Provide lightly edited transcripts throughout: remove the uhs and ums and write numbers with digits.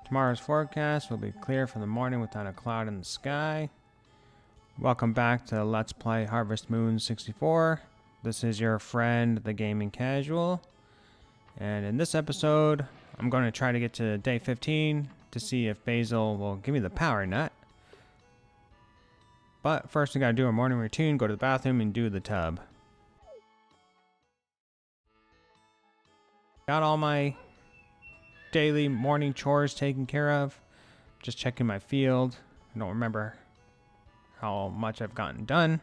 Tomorrow's forecast will be clear for the morning without a cloud in the sky. Welcome back to Let's Play Harvest Moon 64. This is your friend, the Gaming Casual. And in this episode, I'm going to try to get to day 15 to see if Basil will give me the power nut. But first we got to do our morning routine, go to the bathroom and do the tub. Got all my daily morning chores taken care of. Just checking my field. I don't remember how much I've gotten done.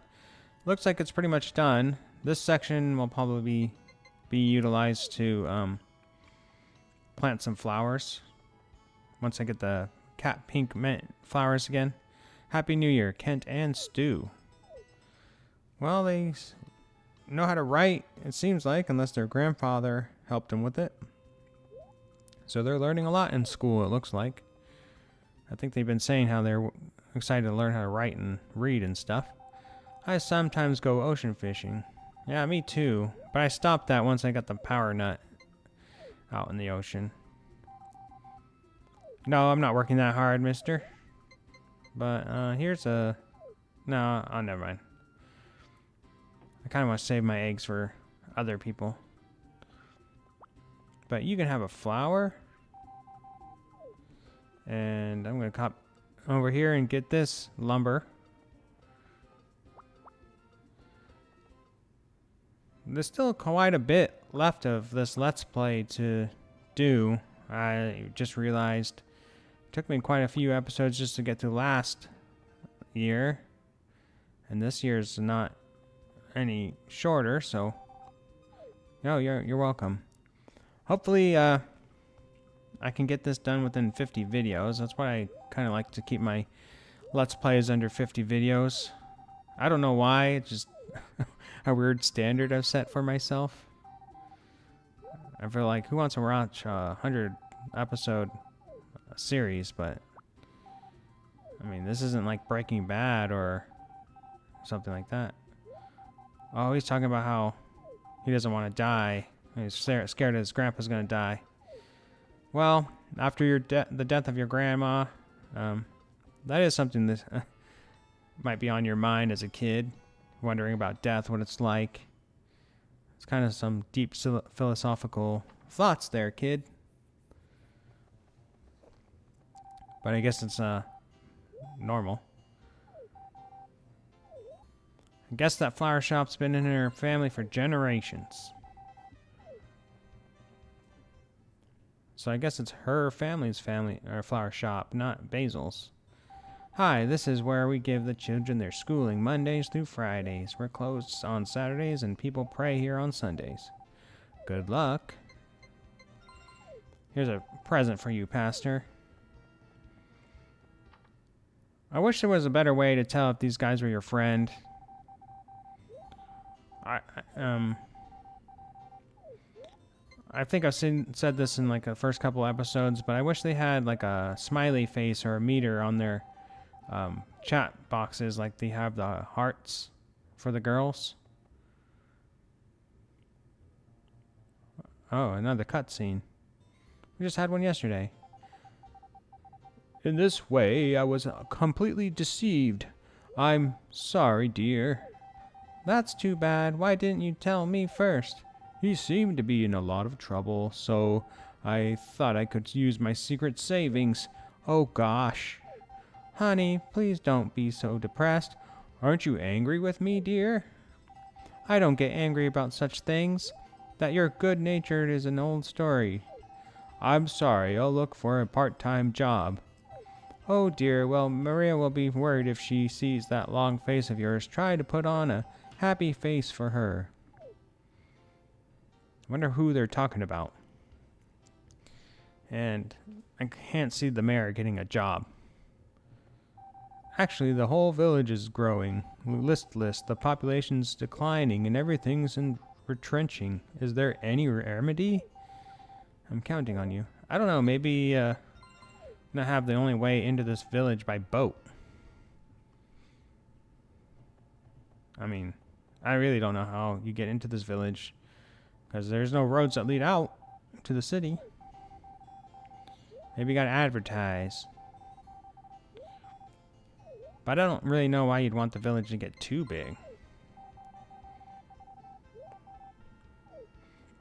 Looks like it's pretty much done. This section will probably be utilized to plant some flowers once I get the cat pink mint flowers again. Happy New Year, Kent and Stu. Well, they know how to write, it seems like, unless their grandfather helped them with it. So they're learning a lot in school, it looks like. I think they've been saying how they're excited to learn how to write and read and stuff. I sometimes go ocean fishing. Yeah, me too. But I stopped that once I got the power nut out in the ocean. No, I'm not working that hard, mister. But here's a... No, oh, never mind. I kind of want to save my eggs for other people. But you can have a flower. And I'm going to cop over here and get this lumber. There's still quite a bit left of this Let's Play to do. I just realized it took me quite a few episodes just to get through last year. And this year's not any shorter, so... No, you're welcome. Hopefully, I can get this done within 50 videos. That's why I kind of like to keep my Let's Plays under 50 videos. I don't know why, it's just a weird standard I've set for myself. I feel like, who wants to watch a 100 episode series, but I mean, this isn't like Breaking Bad or something like that. Oh, he's talking about how he doesn't want to die. He's scared his grandpa's gonna die. Well, after the death of your grandma, that is something that might be on your mind as a kid, wondering about death, what it's like. It's kind of some deep philosophical thoughts there, kid. But I guess it's normal. I guess that flower shop's been in her family for generations. So I guess it's her family's flower shop, not Basil's. Hi, this is where we give the children their schooling Mondays through Fridays. We're closed on Saturdays and people pray here on Sundays. Good luck. Here's a present for you, Pastor. I wish there was a better way to tell if these guys were your friend. I think I've said this in like the first couple episodes, but I wish they had like a smiley face or a meter on their chat boxes like they have the hearts for the girls. Oh, another cutscene. We just had one yesterday. In this way, I was completely deceived. I'm sorry, dear. That's too bad. Why didn't you tell me first? He seemed to be in a lot of trouble, so I thought I could use my secret savings. Oh gosh. Honey, please don't be so depressed. Aren't you angry with me, dear? I don't get angry about such things. That you're good-natured is an old story. I'm sorry, I'll look for a part-time job. Oh dear, well, Maria will be worried if she sees that long face of yours. Try to put on a happy face for her. Wonder who they're talking about. And I can't see the mayor getting a job. Actually, the whole village is growing. Listless, the population's declining, and everything's retrenching. Is there any remedy? I'm counting on you. I don't know, maybe not have the only way into this village by boat. I mean, I really don't know how you get into this village, because there's no roads that lead out to the city. Maybe you gotta advertise. But I don't really know why you'd want the village to get too big.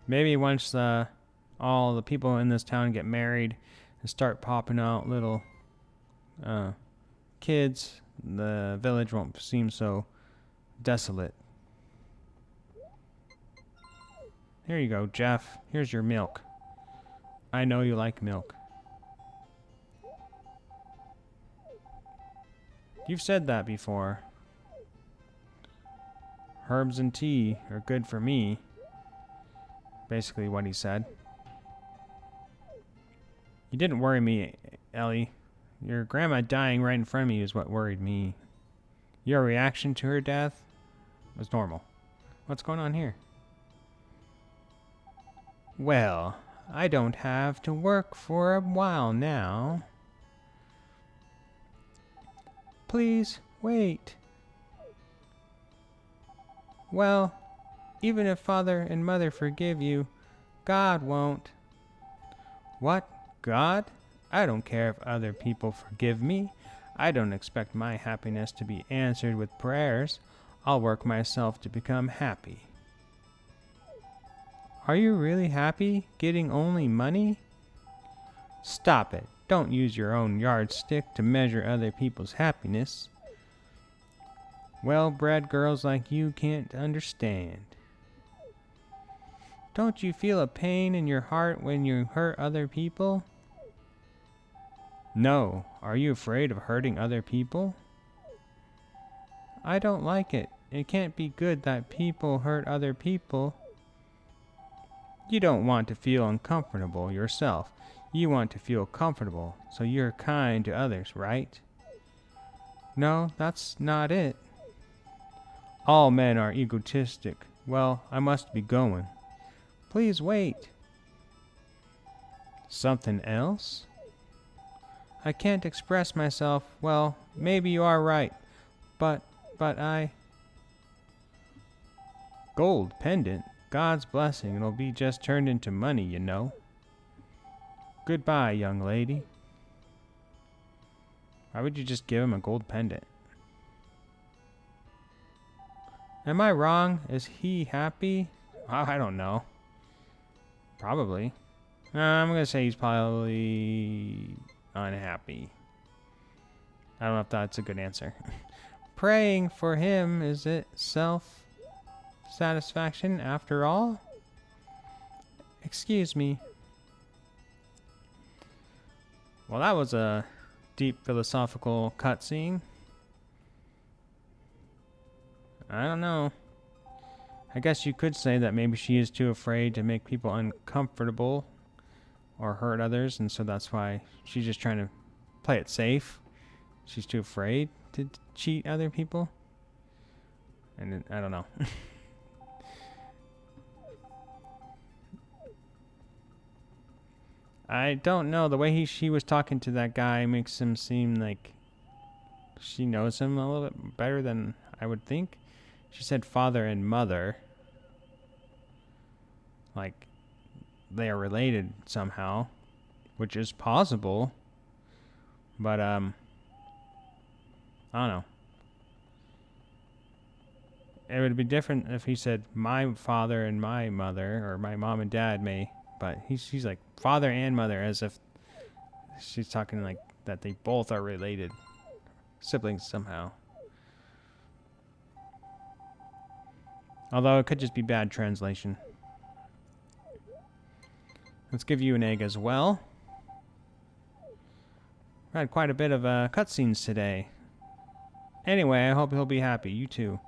Maybe once all the people in this town get married and start popping out little kids, the village won't seem so desolate. Here you go, Jeff. Here's your milk. I know you like milk. You've said that before. Herbs and tea are good for me. Basically what he said. You didn't worry me, Ellie. Your grandma dying right in front of me is what worried me. Your reaction to her death was normal. What's going on here? Well, I don't have to work for a while now. Please, wait. Well, even if Father and Mother forgive you, God won't. What? God? I don't care if other people forgive me. I don't expect my happiness to be answered with prayers. I'll work myself to become happy. Are you really happy getting only money? Stop it. Don't use your own yardstick to measure other people's happiness. Well-bred girls like you can't understand. Don't you feel a pain in your heart when you hurt other people? No. Are you afraid of hurting other people? I don't like it. It can't be good that people hurt other people. You don't want to feel uncomfortable yourself. You want to feel comfortable, so you're kind to others, right? No, that's not it. All men are egotistic. Well, I must be going. Please wait. Something else? I can't express myself. Well, maybe you are right. But I... Gold pendant? God's blessing. It'll be just turned into money, you know. Goodbye, young lady. Why would you just give him a gold pendant? Am I wrong? Is he happy? I don't know. Probably. I'm going to say he's probably unhappy. I don't know if that's a good answer. Praying for him, is it self-satisfaction after all? Excuse me. Well, that was a deep philosophical cutscene. I don't know. I guess you could say that maybe she is too afraid to make people uncomfortable or hurt others, and so that's why she's just trying to play it safe. She's too afraid to cheat other people. And I don't know. I don't know. The way she was talking to that guy makes him seem like she knows him a little bit better than I would think. She said father and mother. Like, they are related somehow, which is possible. But, I don't know. It would be different if he said my father and my mother, or my mom and dad may, but she's like father and mother, as if she's talking like that they both are related siblings somehow. Although it could just be bad translation. Let's give you an egg as well. We had quite a bit of cutscenes today. Anyway, I hope he'll be happy. You too.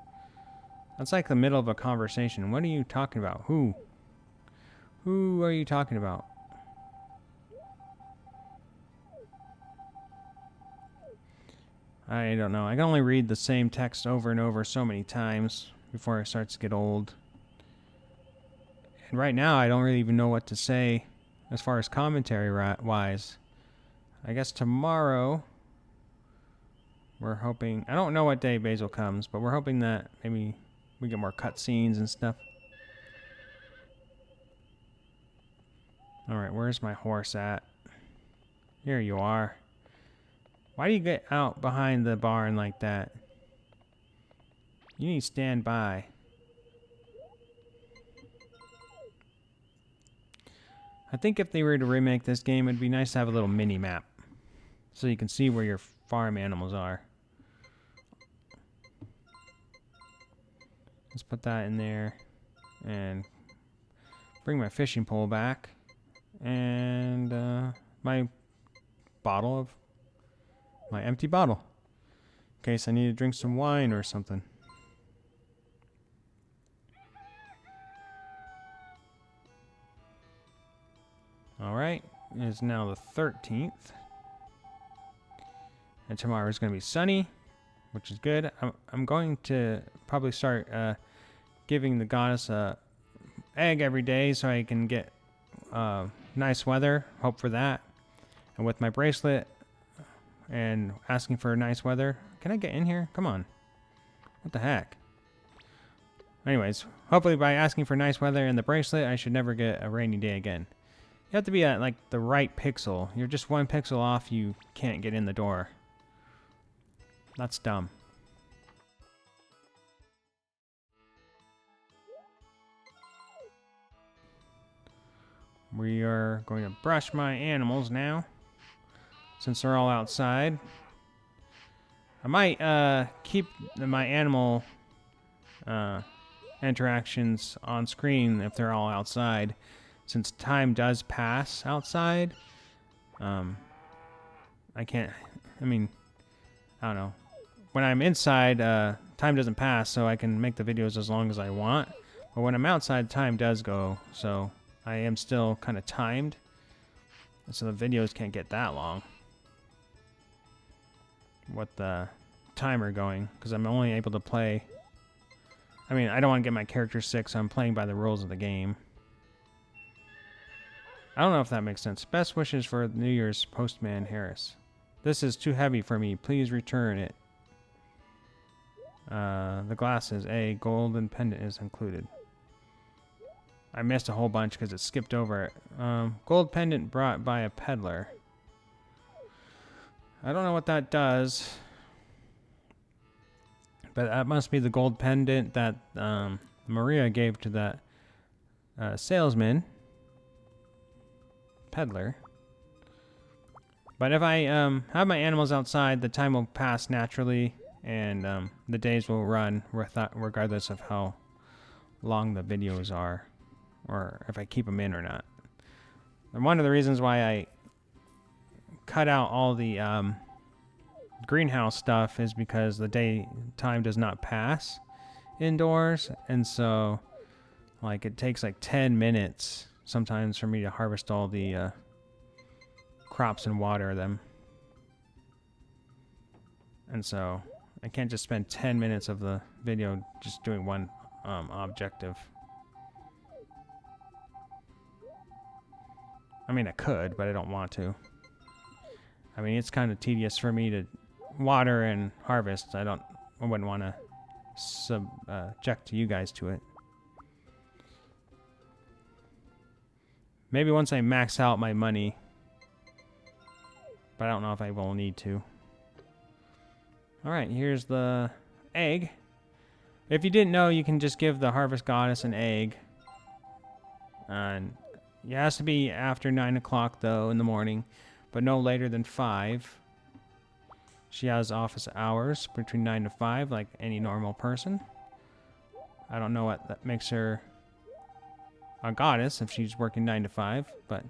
That's like the middle of a conversation. What are you talking about? Who? Who are you talking about? I don't know. I can only read the same text over and over so many times before it starts to get old. And right now, I don't really even know what to say as far as commentary-wise. I guess tomorrow, we're hoping... I don't know what day Basil comes, but we're hoping that maybe we get more cutscenes and stuff. Alright, where's my horse at? Here you are. Why do you get out behind the barn like that? You need to stand by. I think if they were to remake this game, it'd be nice to have a little mini map so you can see where your farm animals are. Let's put that in there and bring my fishing pole back and my empty bottle in case I need to drink some wine or something. Alright, it's now the 13th. And tomorrow is going to be sunny, which is good. I'm going to probably start giving the goddess a egg every day so I can get nice weather. Hope for that. And with my bracelet and asking for nice weather. Can I get in here? Come on. What the heck? Anyways, hopefully by asking for nice weather and the bracelet, I should never get a rainy day again. You have to be at like the right pixel. You're just one pixel off, you can't get in the door. That's dumb. We are going to brush my animals now, since they're all outside. I might keep my animal interactions on screen if they're all outside, since time does pass outside. I don't know. When I'm inside, time doesn't pass, so I can make the videos as long as I want. But when I'm outside, time does go, so I am still kind of timed. So the videos can't get that long with the timer going, because I'm only able to play. I mean, I don't want to get my character sick, so I'm playing by the rules of the game. I don't know if that makes sense. Best wishes for New Year's, Postman Harris. This is too heavy for me. Please return it. The glasses. A golden pendant is included. I missed a whole bunch because it skipped over it. Gold pendant brought by a peddler. I don't know what that does. But that must be the gold pendant that Maria gave to that salesman. Peddler. But if I have my animals outside, the time will pass naturally, and the days will run regardless of how long the videos are, or if I keep them in or not. And one of the reasons why I cut out all the greenhouse stuff is because the time does not pass indoors, and so like it takes like 10 minutes sometimes for me to harvest all the crops and water them. And so I can't just spend 10 minutes of the video just doing one objective. I mean, I could, but I don't want to. I mean, it's kind of tedious for me to water and harvest. I wouldn't want to subject you guys to it. Maybe once I max out my money, but I don't know if I will need to. Alright, here's the egg. If you didn't know, you can just give the harvest goddess an egg. And it has to be after 9 o'clock, though, in the morning, but no later than 5. She has office hours between 9 to 5, like any normal person. I don't know what that makes her a goddess if she's working 9 to 5, but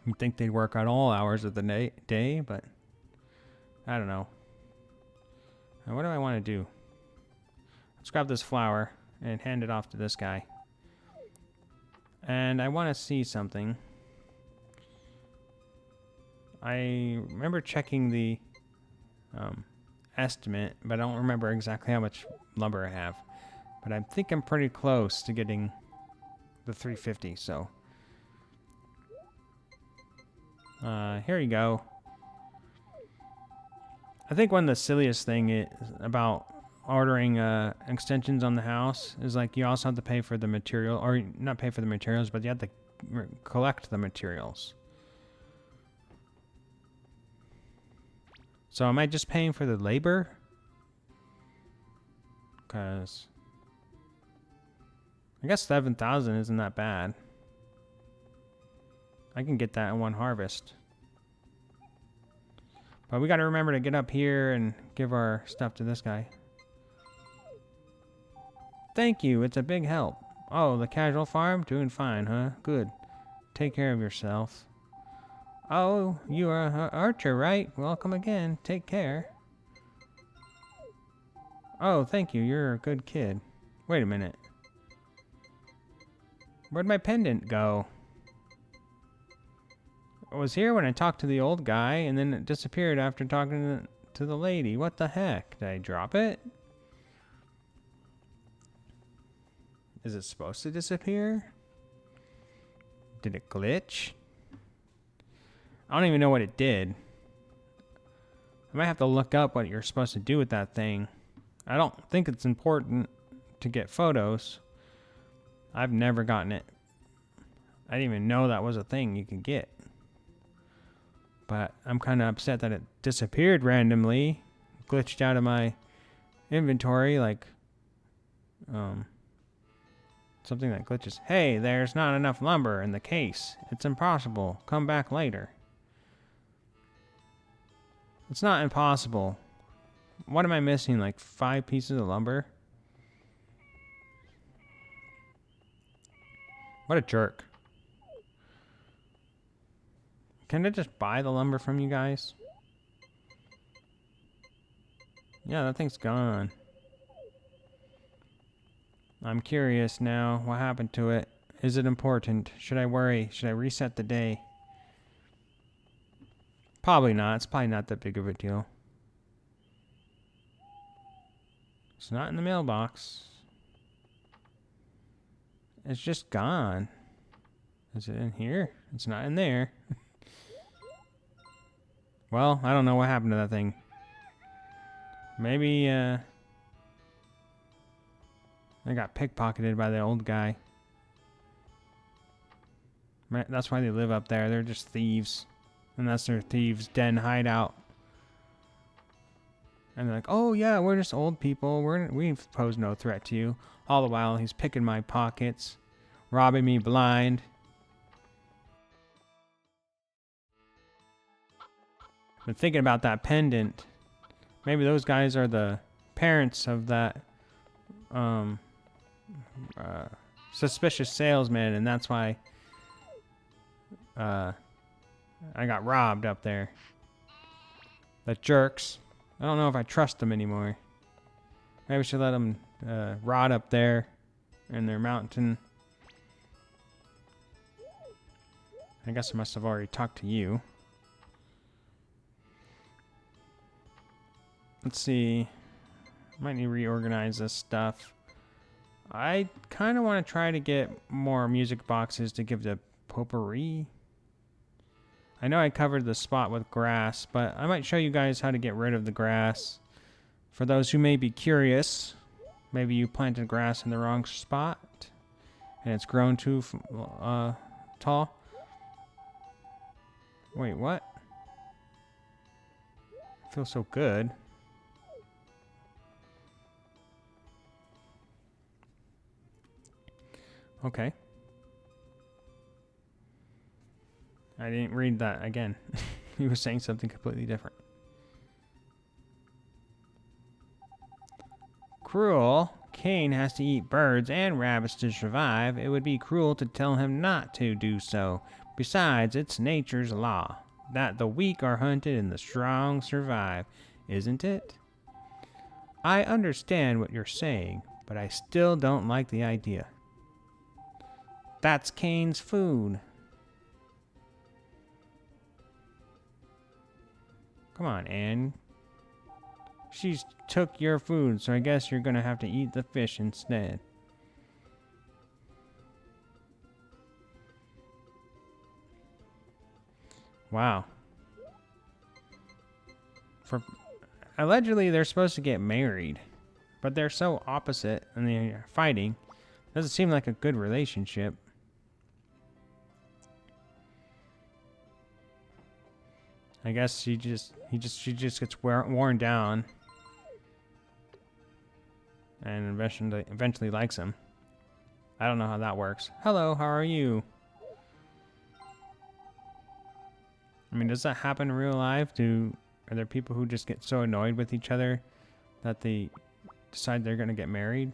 you'd think they'd work at all hours of the day, but I don't know. Now, what do I want to do? Let's grab this flower and hand it off to this guy. And I want to see something. I remember checking the estimate, but I don't remember exactly how much lumber I have. But I think I'm pretty close to getting the 350, so. Here you go. I think one of the silliest thing is about ordering extensions on the house is like you also have to pay for the material, or not pay for the materials, but you have to collect the materials. So am I just paying for the labor? Because I guess 7,000 isn't that bad. I can get that in one harvest. But we got to remember to get up here and give our stuff to this guy. Thank you, it's a big help. Oh, the casual farm? Doing fine, huh? Good. Take care of yourself. Oh, you are an archer, right? Welcome again. Take care. Oh, thank you. You're a good kid. Wait a minute. Where'd my pendant go? It was here when I talked to the old guy, and then it disappeared after talking to the lady. What the heck? Did I drop it? Is it supposed to disappear? Did it glitch? I don't even know what it did. I might have to look up what you're supposed to do with that thing. I don't think it's important to get photos. I've never gotten it. I didn't even know that was a thing you could get. But I'm kind of upset that it disappeared randomly. Glitched out of my inventory like something that glitches. Hey, there's not enough lumber in the case. It's impossible. Come back later. It's not impossible. What am I missing? Like 5 pieces of lumber? What a jerk. Can I just buy the lumber from you guys? Yeah, that thing's gone. I'm curious now. What happened to it? Is it important? Should I worry? Should I reset the day? Probably not. It's probably not that big of a deal. It's not in the mailbox. It's just gone. Is it in here? It's not in there. Well, I don't know what happened to that thing. Maybe, I got pickpocketed by the old guy. That's why they live up there. They're just thieves. And that's their thieves' den hideout. And they're like, oh yeah, we're just old people. We pose no threat to you. All the while, he's picking my pockets, robbing me blind. Been thinking about that pendant. Maybe those guys are the parents of that suspicious salesman, and that's why I got robbed up there. The jerks. I don't know if I trust them anymore. Maybe we should let them rot up there in their mountain. I guess I must have already talked to you. Let's see. Might need to reorganize this stuff. I kind of want to try to get more music boxes to give to potpourri. I know I covered the spot with grass, but I might show you guys how to get rid of the grass. For those who may be curious, maybe you planted grass in the wrong spot and it's grown too tall. Wait, what? I feel so good. Okay. I didn't read that again. He was saying something completely different. Cruel. Cain has to eat birds and rabbits to survive. It would be cruel to tell him not to do so. Besides, it's nature's law that the weak are hunted and the strong survive, isn't it? I understand what you're saying, but I still don't like the idea. That's Cain's food. Come on, Anne. She's took your food, so I guess you're gonna have to eat the fish instead. Wow. Allegedly, they're supposed to get married, but they're so opposite and they're fighting. Doesn't seem like a good relationship. I guess she just gets worn down, and eventually likes him. I don't know how that works. Hello, how are you? I mean, does that happen in real life? Are there people who just get so annoyed with each other that they decide they're gonna get married?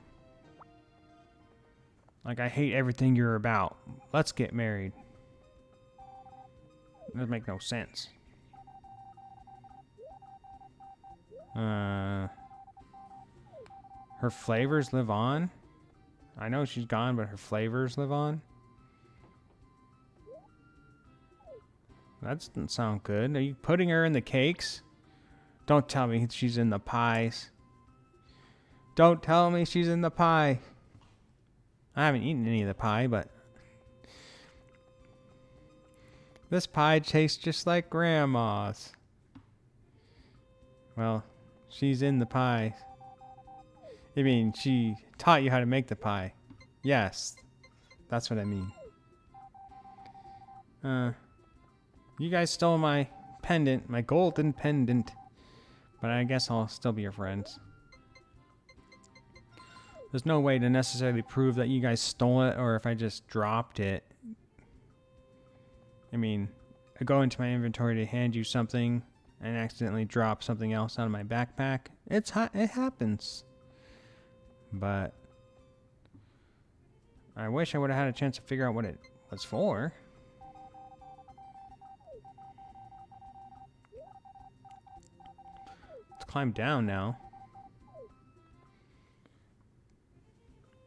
Like, I hate everything you're about. Let's get married. It doesn't make no sense. Her flavors live on? I know she's gone, but her flavors live on? That doesn't sound good. Are you putting her in the cakes? Don't tell me she's in the pies. Don't tell me she's in the pie. I haven't eaten any of the pie, but this pie tastes just like Grandma's. Well, she's in the pie. I mean, she taught you how to make the pie. Yes, that's what I mean. You guys stole my pendant, my golden pendant. But I guess I'll still be your friends. There's no way to necessarily prove that you guys stole it or if I just dropped it. I mean, I go into my inventory to hand you something and accidentally drop something else out of my backpack. It happens. But I wish I would have had a chance to figure out what it was for. Let's climb down now.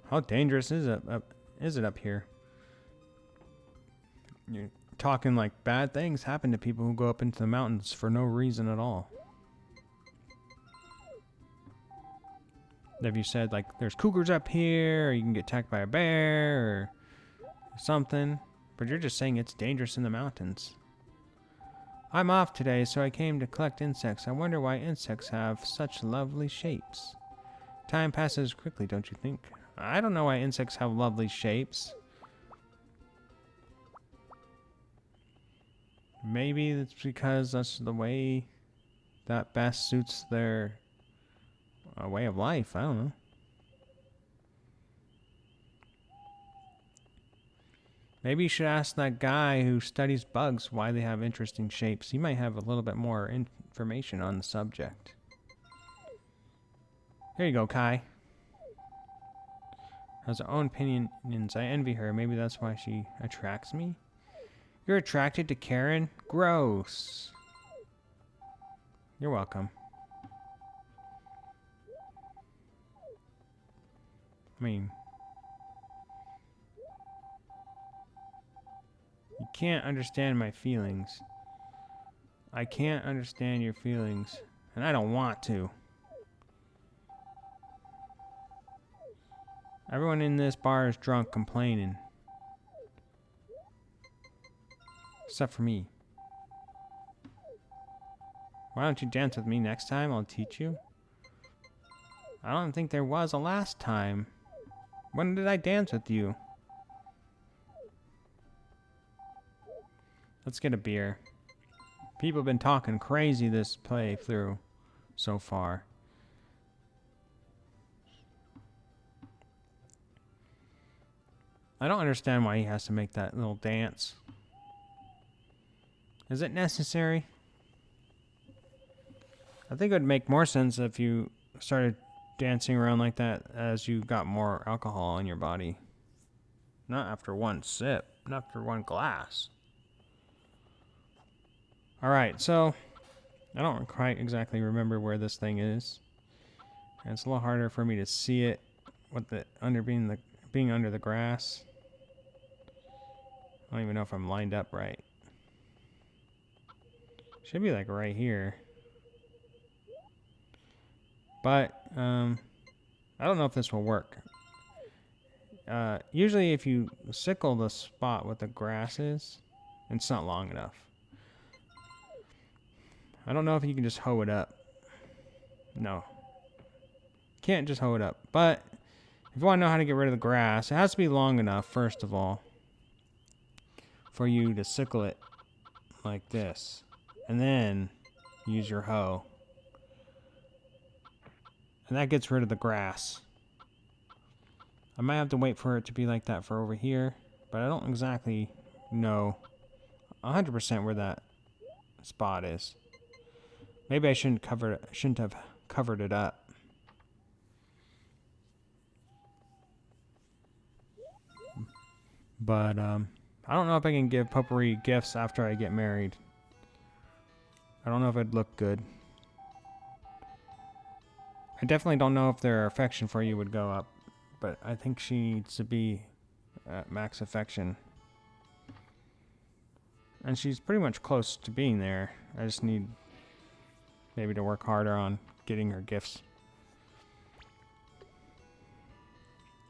How dangerous is it up here? You're talking like bad things happen to people who go up into the mountains for no reason at all. Have you said like there's cougars up here, or you can get attacked by a bear, or something? But you're just saying it's dangerous in the mountains. I'm off today, so I came to collect insects. I wonder why insects have such lovely shapes. Time passes quickly, don't you think? I don't know why insects have lovely shapes. Maybe it's because that's the way that best suits their way of life. I don't know. Maybe you should ask that guy who studies bugs why they have interesting shapes. He might have a little bit more information on the subject. Here you go, Kai. Has her own opinions. I envy her. Maybe that's why she attracts me. You're attracted to Karen? Gross. You're welcome. I mean, you can't understand my feelings. I can't understand your feelings, and I don't want to. Everyone in this bar is drunk complaining. Except for me. Why don't you dance with me next time? I'll teach you. I don't think there was a last time. When did I dance with you? Let's get a beer. People have been talking crazy this playthrough so far. I don't understand why he has to make that little dance. Is it necessary? I think it would make more sense if you started dancing around like that as you got more alcohol in your body. Not after one sip, not after one glass. Alright, so I don't quite exactly remember where this thing is. And it's a little harder for me to see it with the being under the grass. I don't even know if I'm lined up right. Should be like right here. But I don't know if this will work. Usually if you sickle the spot with the grass is, it's not long enough. I don't know if you can just hoe it up. No. Can't just hoe it up. But if you want to know how to get rid of the grass, it has to be long enough, first of all, for you to sickle it like this. and then use your hoe. And that gets rid of the grass. I might have to wait for it to be like that for over here, but I don't exactly know 100% where that spot is. Maybe I shouldn't have covered it up. But I don't know if I can give Potpourri gifts after I get married. I don't know if it'd look good. I definitely don't know if their affection for you would go up, but I think she needs to be at max affection. And she's pretty much close to being there. I just need maybe to work harder on getting her gifts.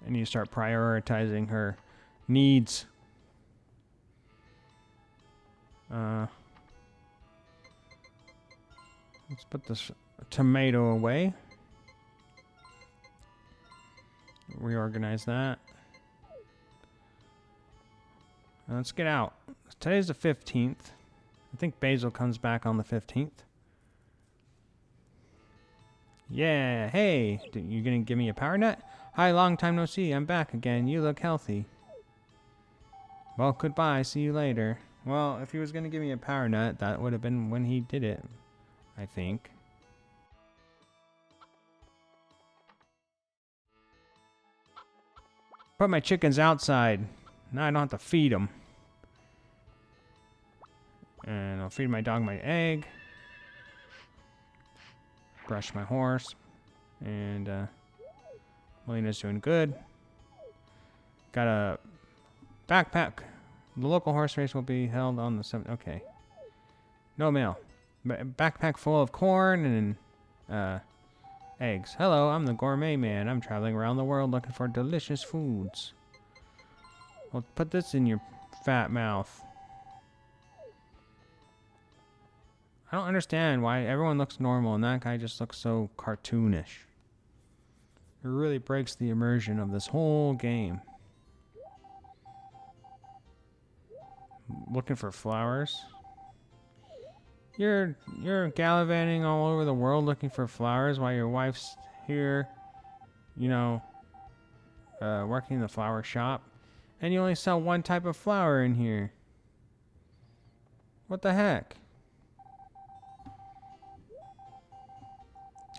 I need to start prioritizing her needs. Let's put this tomato away. Reorganize that. Let's get out. Today's the 15th. I think Basil comes back on the 15th. Yeah, hey, you gonna give me a power nut? Hi, long time no see. I'm back again. You look healthy. Well, goodbye. See you later. Well, if he was gonna give me a power nut, that would have been when he did it, I think. Put my chickens outside. Now I don't have to feed them. And I'll feed my dog my egg. Brush my horse. And Melina's doing good. Got a backpack. The local horse race will be held on the 7th. Okay. No mail. Backpack full of corn and eggs. Hello, I'm the gourmet man. I'm traveling around the world looking for delicious foods. Well, put this in your fat mouth. I don't understand why everyone looks normal and that guy just looks so cartoonish. It really breaks the immersion of this whole game. Looking for flowers. You're gallivanting all over the world looking for flowers while your wife's here, you know, working in the flower shop, and you only sell one type of flower in here. What the heck?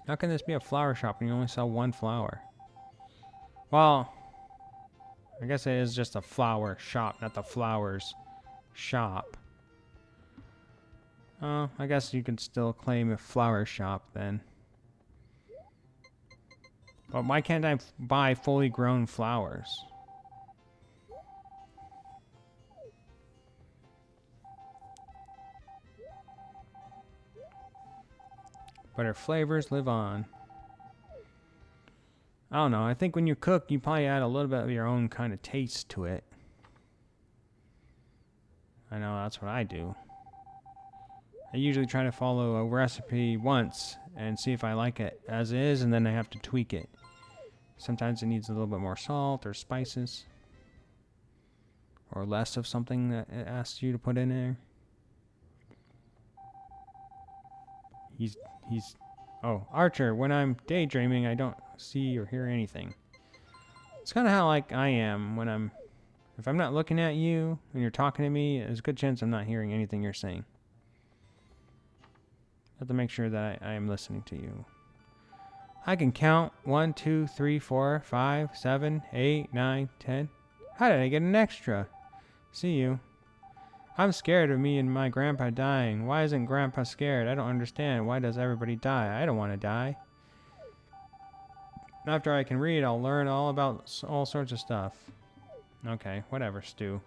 How can this be a flower shop and you only sell one flower? Well, I guess it is just a flower shop, not the flowers shop. Oh, I guess you can still claim a flower shop then. But why can't I buy fully grown flowers? But her flavors live on. I don't know. I think when you cook, you probably add a little bit of your own kind of taste to it. I know that's what I do. I usually try to follow a recipe once and see if I like it as is, and then I have to tweak it. Sometimes it needs a little bit more salt or spices. Or less of something that it asks you to put in there. Oh, Archer, when I'm daydreaming, I don't see or hear anything. It's kind of how like I am when if I'm not looking at you and you're talking to me, there's a good chance I'm not hearing anything you're saying. I have to make sure that I am listening to you. I can count 1, 2, 3, 4, 5, 7, 8, 9, 10. How did I get an extra? See you. I'm scared of me and my grandpa dying. Why isn't grandpa scared? I don't understand. Why does everybody die? I don't want to die. After I can read, I'll learn all about all sorts of stuff. Okay, whatever, Stu.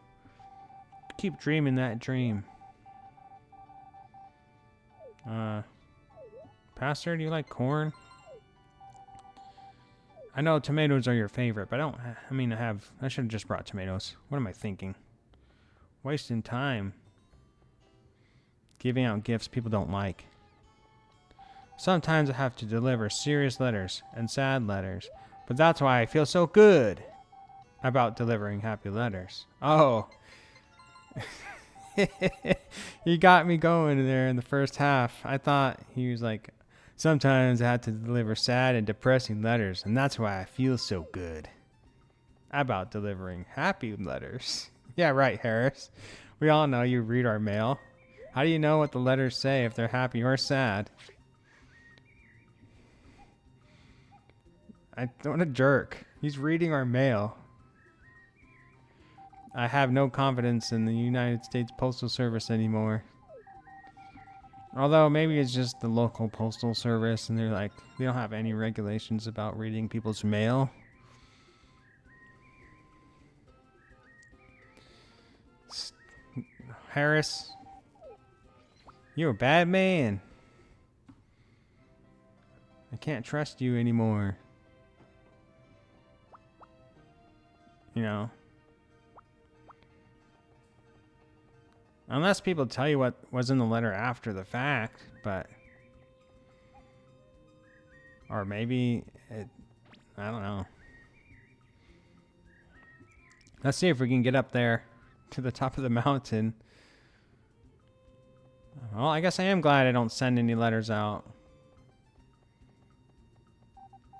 Keep dreaming that dream. Pastor, do you like corn? I know tomatoes are your favorite, but I should have just brought tomatoes. What am I thinking? Wasting time. Giving out gifts people don't like. Sometimes I have to deliver serious letters and sad letters, but that's why I feel so good about delivering happy letters. Oh. He got me going there in the first half. I thought he was like, sometimes I have to deliver sad and depressing letters, and that's why I feel so good about delivering happy letters. Yeah, right, Harris. We all know you read our mail. How do you know what the letters say if they're happy or sad? What a jerk. He's reading our mail. I have no confidence in the United States Postal Service anymore. Although maybe it's just the local postal service and they're like, they don't have any regulations about reading people's mail. Harris, you're a bad man. I can't trust you anymore. You know. Unless people tell you what was in the letter after the fact, but... Or maybe it... I don't know. Let's see if we can get up there to the top of the mountain. Well, I guess I am glad I don't send any letters out.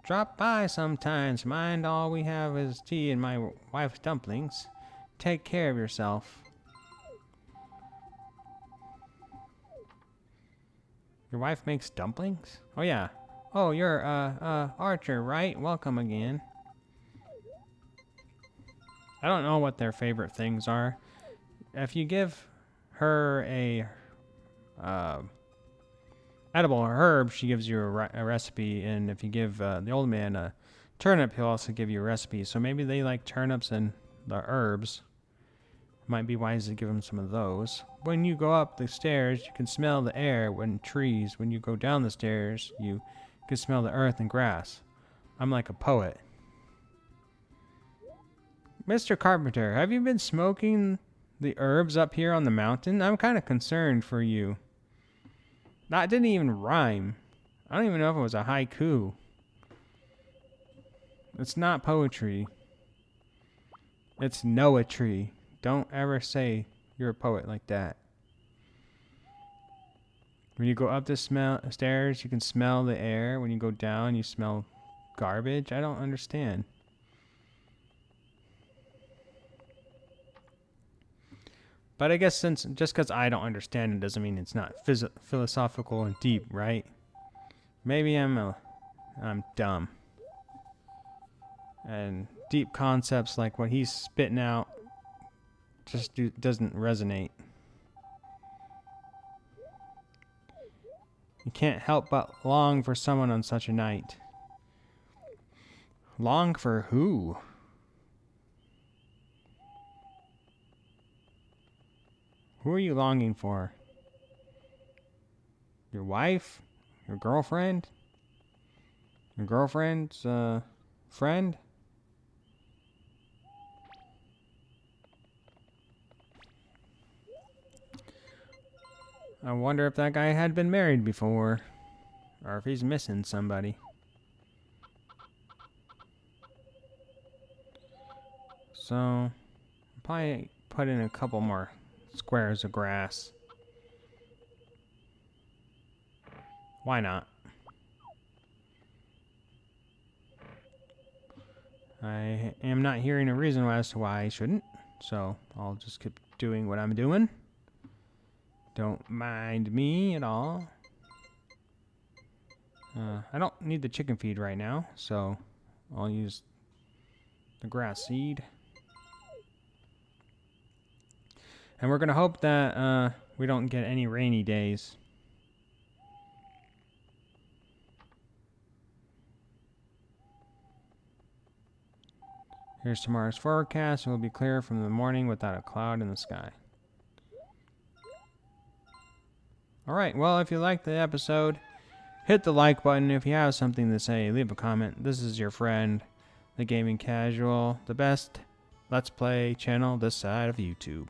Drop by sometimes. Mind all we have is tea and my wife's dumplings. Take care of yourself. Your wife makes dumplings? Oh, yeah. Oh, you're, Archer, right? Welcome again. I don't know what their favorite things are. If you give her a, edible herb, she gives you a recipe. And if you give, the old man a turnip, he'll also give you a recipe. So maybe they like turnips and the herbs. Might be wise to give them some of those. When you go up the stairs, you can smell the air when trees. When you go down the stairs, you can smell the earth and grass. I'm like a poet. Mr. Carpenter, have you been smoking the herbs up here on the mountain? I'm kind of concerned for you. That didn't even rhyme. I don't even know if it was a haiku. It's not poetry. It's Noah-tree. Don't ever say you're a poet like that. When you go up the stairs, you can smell the air. When you go down, you smell garbage. I don't understand. But I guess just because I don't understand it doesn't mean it's not philosophical and deep, right? Maybe I'm dumb. And deep concepts like what he's spitting out just doesn't resonate. You can't help but long for someone on such a night. Long for who? Who are you longing for? Your wife? Your girlfriend? Your girlfriend's friend? I wonder if that guy had been married before, or if he's missing somebody. So, probably put in a couple more squares of grass. Why not? I am not hearing a reason as to why I shouldn't, so I'll just keep doing what I'm doing. Don't mind me at all. I don't need the chicken feed right now, so I'll use the grass seed. And we're going to hope that we don't get any rainy days. Here's tomorrow's forecast. It will be clear from the morning without a cloud in the sky. Alright, well, if you liked the episode, hit the like button. If you have something to say, leave a comment. This is your friend, the Gaming Casual, the best Let's Play channel this side of YouTube.